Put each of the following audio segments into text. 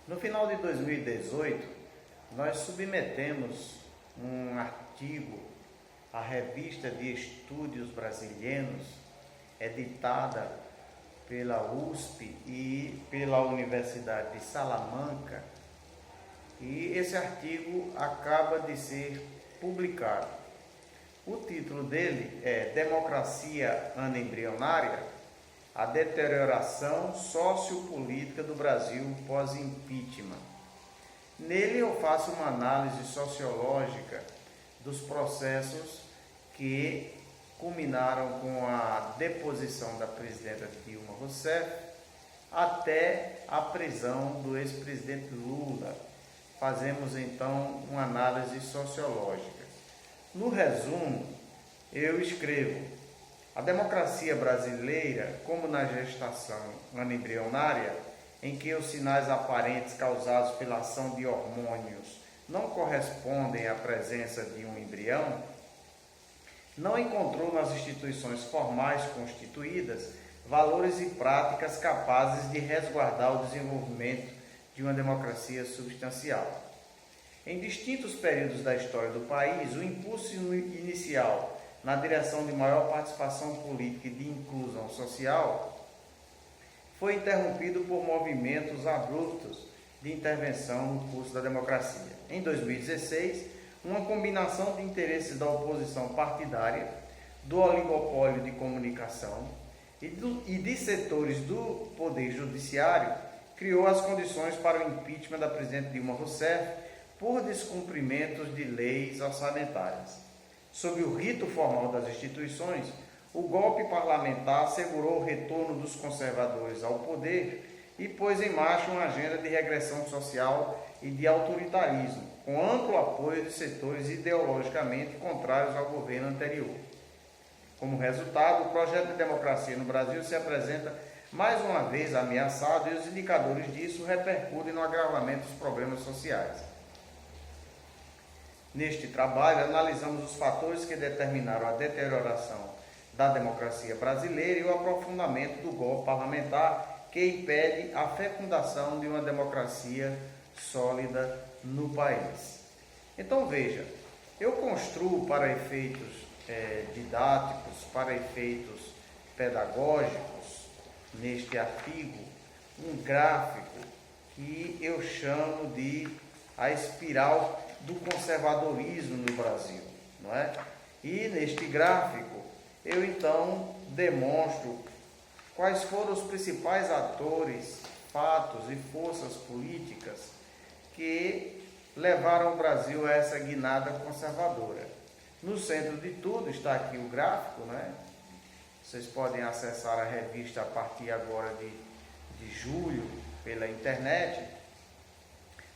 No final de 2018, nós submetemos um artigo à Revista de Estudos Brasileiros, editada pela USP e pela Universidade de Salamanca, e esse artigo acaba de ser publicado. O título dele é Democracia Anembrionária, a deterioração sociopolítica do Brasil pós-impeachment. Nele eu faço uma análise sociológica dos processos que culminaram com a deposição da presidenta Dilma Rousseff até a prisão do ex-presidente Lula. Fazemos então uma análise sociológica. No resumo, eu escrevo: a democracia brasileira, como na gestação anembrionária, em que os sinais aparentes causados pela ação de hormônios não correspondem à presença de um embrião, não encontrou nas instituições formais constituídas valores e práticas capazes de resguardar o desenvolvimento de uma democracia substancial. Em distintos períodos da história do país, o impulso inicial na direção de maior participação política e de inclusão social foi interrompido por movimentos abruptos de intervenção no curso da democracia. Em 2016, uma combinação de interesses da oposição partidária, do oligopólio de comunicação e de setores do Poder Judiciário criou as condições para o impeachment da presidente Dilma Rousseff por descumprimentos de leis orçamentárias. Sob o rito formal das instituições, o golpe parlamentar assegurou o retorno dos conservadores ao poder e pôs em marcha uma agenda de regressão social e de autoritarismo, com amplo apoio de setores ideologicamente contrários ao governo anterior. Como resultado, o projeto de democracia no Brasil se apresenta mais uma vez ameaçado e os indicadores disso repercutem no agravamento dos problemas sociais. Neste trabalho, analisamos os fatores que determinaram a deterioração da democracia brasileira e o aprofundamento do golpe parlamentar que impede a fecundação de uma democracia sólida no país. Então veja, eu construo para efeitos didáticos, para efeitos pedagógicos, neste artigo, um gráfico que eu chamo de a espiral do conservadorismo no Brasil, não é? E neste gráfico eu então demonstro quais foram os principais atores, fatos e forças políticas que levaram o Brasil a essa guinada conservadora. No centro de tudo está aqui o gráfico, né? Vocês podem acessar a revista a partir agora de julho pela internet.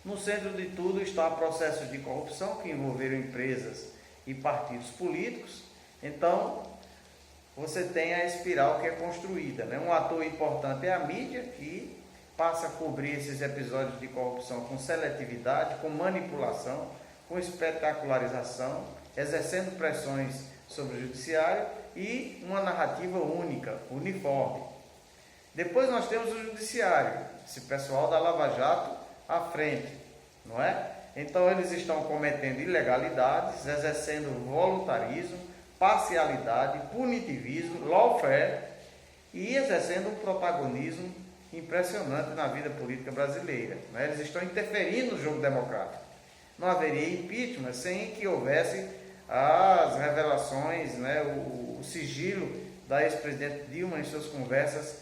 No centro de tudo está processos de corrupção que envolveram empresas e partidos políticos. Então, você tem a espiral que é construída, né? Um ator importante é a mídia, que passa a cobrir esses episódios de corrupção com seletividade, com manipulação, com espetacularização, exercendo pressões sobre o judiciário e uma narrativa única, uniforme. Depois nós temos o judiciário, esse pessoal da Lava Jato à frente, não é? Então eles estão cometendo ilegalidades, exercendo voluntarismo, parcialidade, punitivismo, lawfare e exercendo um protagonismo impressionante na vida política brasileira, né? Eles estão interferindo no jogo democrático. Não haveria impeachment sem que houvesse as revelações, né, o sigilo da ex-presidente Dilma em suas conversas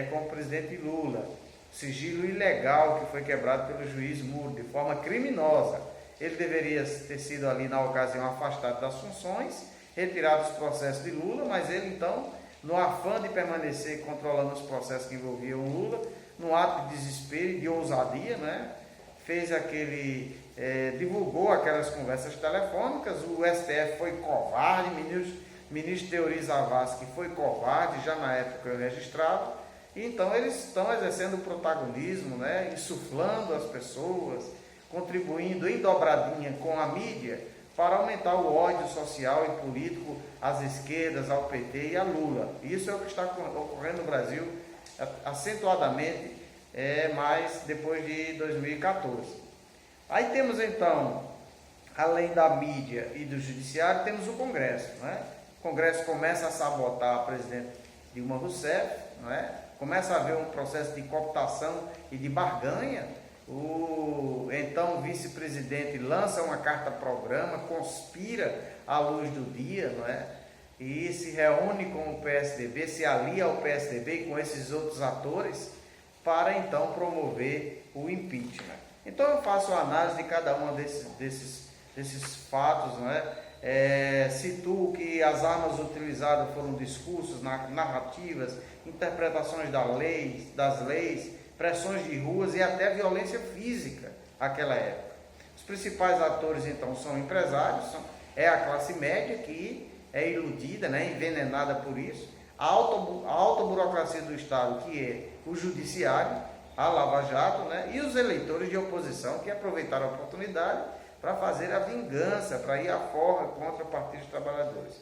com o presidente Lula. Sigilo ilegal que foi quebrado pelo juiz Muro, de forma criminosa. Ele deveria ter sido ali na ocasião afastado das funções, retirado os processos de Lula, mas ele então, no afã de permanecer controlando os processos que envolviam o Lula, no ato de desespero e de ousadia, né, divulgou aquelas conversas telefônicas. O STF foi covarde, ministro Teori Zavascki foi covarde, já na época registrado. Então eles estão exercendo o protagonismo, né, insuflando as pessoas, contribuindo em dobradinha com a mídia para aumentar o ódio social e político às esquerdas, ao PT e a Lula. Isso é o que está ocorrendo no Brasil acentuadamente mas depois de 2014. Aí temos então, além da mídia e do judiciário, temos o Congresso, não é? O Congresso começa a sabotar a presidente Dilma Rousseff, não é? Começa a haver um processo de cooptação e de barganha. O então vice-presidente lança uma carta-programa, conspira à luz do dia, não é? E se reúne com o PSDB, se alia ao PSDB e com esses outros atores para então promover o impeachment. Então eu faço a análise de cada um desses fatos, não é? Situo que as armas utilizadas foram discursos, narrativas, interpretações das leis, pressões de ruas e até violência física naquela época. Os principais atores então são empresários, é a classe média que é iludida, né, envenenada por isso, a alta burocracia do Estado, que é o judiciário, a Lava Jato, né, e os eleitores de oposição que aproveitaram a oportunidade para fazer a vingança, para ir à forra contra o Partido dos Trabalhadores.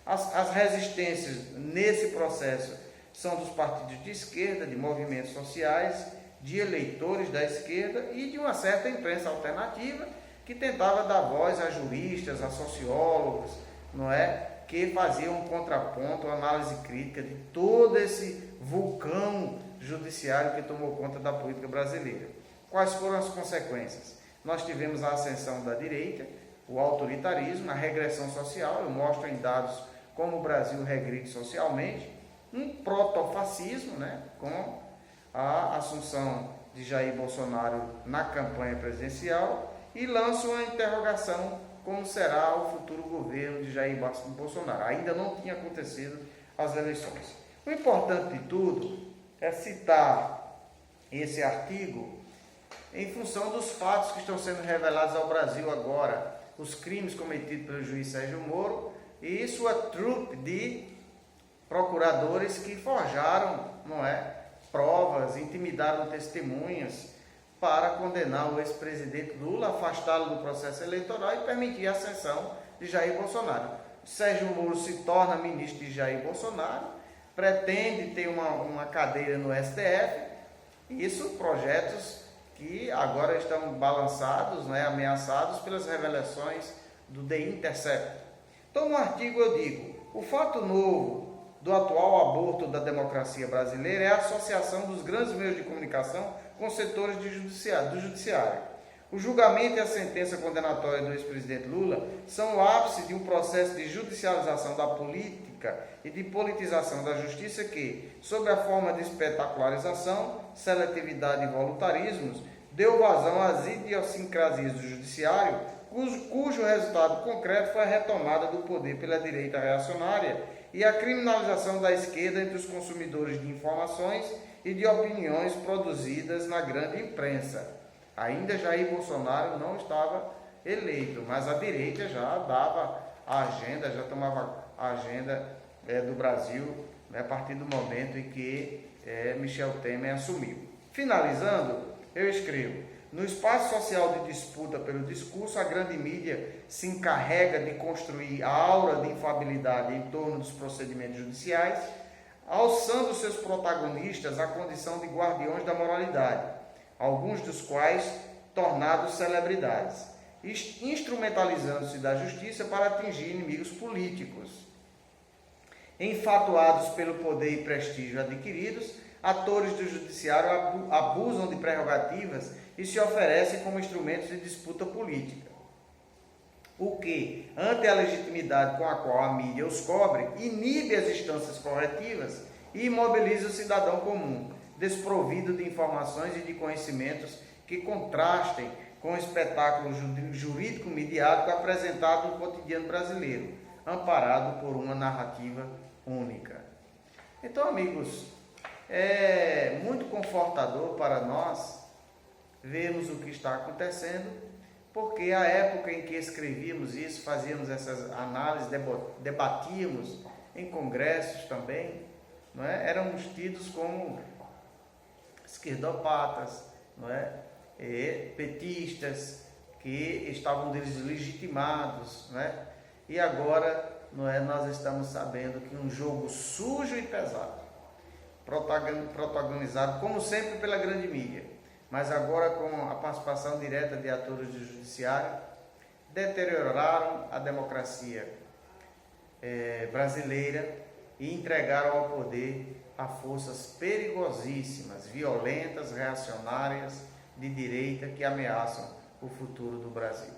As resistências nesse processo são dos partidos de esquerda, de movimentos sociais, de eleitores da esquerda e de uma certa imprensa alternativa que tentava dar voz a juristas, a sociólogos, não é? Que faziam um contraponto, uma análise crítica de todo esse vulcão judiciário que tomou conta da política brasileira. Quais foram as consequências? Nós tivemos a ascensão da direita, o autoritarismo, a regressão social, eu mostro em dados como o Brasil regride socialmente, um protofascismo, né, com a assunção de Jair Bolsonaro na campanha presidencial e lanço uma interrogação como será o futuro governo de Jair Bolsonaro. Ainda não tinha acontecido as eleições. O importante de tudo é citar esse artigo em função dos fatos que estão sendo revelados ao Brasil agora, os crimes cometidos pelo juiz Sérgio Moro e sua trupe de procuradores que forjaram, não é, provas, intimidaram testemunhas para condenar o ex-presidente Lula, afastá-lo do processo eleitoral e permitir a ascensão de Jair Bolsonaro. Sérgio Moro se torna ministro de Jair Bolsonaro, pretende ter uma cadeira no STF, isso projetos que agora estão balançados, né, ameaçados pelas revelações do The Intercept. Então, no artigo eu digo, o fato novo do atual aborto da democracia brasileira é a associação dos grandes meios de comunicação com setores do judiciário. O julgamento e a sentença condenatória do ex-presidente Lula são o ápice de um processo de judicialização da política e de politização da justiça que, sob a forma de espetacularização, seletividade e voluntarismos, deu vazão às idiosincrasias do judiciário, cujo resultado concreto foi a retomada do poder pela direita reacionária e a criminalização da esquerda entre os consumidores de informações e de opiniões produzidas na grande imprensa. Ainda Jair Bolsonaro não estava eleito, mas a direita já dava a agenda, já tomava a agenda do Brasil, né, a partir do momento em que Michel Temer assumiu. Finalizando, eu escrevo: no espaço social de disputa pelo discurso, a grande mídia se encarrega de construir a aura de infabilidade em torno dos procedimentos judiciais, alçando seus protagonistas à condição de guardiões da moralidade, alguns dos quais tornados celebridades, instrumentalizando-se da justiça para atingir inimigos políticos. Enfatuados pelo poder e prestígio adquiridos, atores do judiciário abusam de prerrogativas e se oferecem como instrumentos de disputa política. O que, ante a legitimidade com a qual a mídia os cobre, inibe as instâncias corretivas e imobiliza o cidadão comum, desprovido de informações e de conhecimentos que contrastem com o espetáculo jurídico midiático apresentado no cotidiano brasileiro, amparado por uma narrativa única. Então, amigos, é muito confortador para nós vermos o que está acontecendo, porque a época em que escrevíamos isso, fazíamos essas análises, debatíamos em congressos também, não é? Éramos tidos como esquerdopatas, não é? Petistas que estavam deslegitimados, não é? E agora, não é, nós estamos sabendo que um jogo sujo e pesado, protagonizado, como sempre, pela grande mídia, mas agora com a participação direta de atores do judiciário, deterioraram a democracia brasileira e entregaram ao poder a forças perigosíssimas, violentas, reacionárias, de direita, que ameaçam o futuro do Brasil.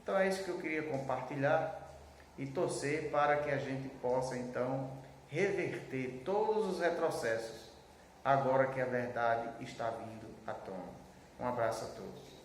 Então é isso que eu queria compartilhar e torcer para que a gente possa então reverter todos os retrocessos, agora que a verdade está vindo à tona. Um abraço a todos.